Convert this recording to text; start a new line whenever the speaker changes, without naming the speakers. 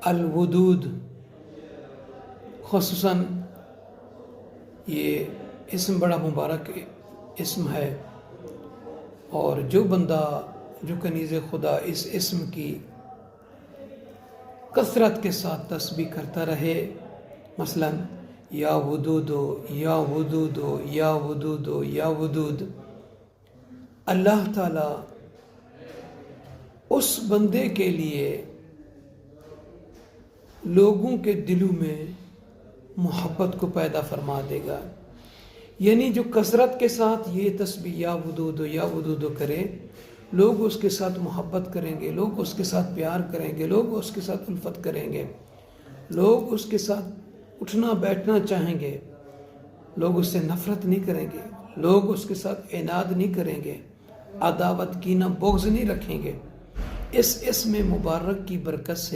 الودود، خصوصاً یہ اسم بڑا مبارک اسم ہے، اور جو بندہ جو کنیز خدا اس اسم کی کثرت کے ساتھ تسبیح کرتا رہے، مثلا یا ودود یا ودود یا ودود یا ودود، اللہ تعالیٰ اس بندے کے لیے لوگوں کے دلوں میں محبت کو پیدا فرما دے گا۔ یعنی جو کثرت کے ساتھ یہ تسبیح یا ودود کرے، لوگ اس کے ساتھ محبت کریں گے، لوگ اس کے ساتھ پیار کریں گے، لوگ اس کے ساتھ الفت کریں گے، لوگ اس کے ساتھ اٹھنا بیٹھنا چاہیں گے، لوگ اس سے نفرت نہیں کریں گے، لوگ اس کے ساتھ عناد نہیں کریں گے، عداوت کینہ بغض نہیں رکھیں گے۔ اس اسم مبارک کی برکت سے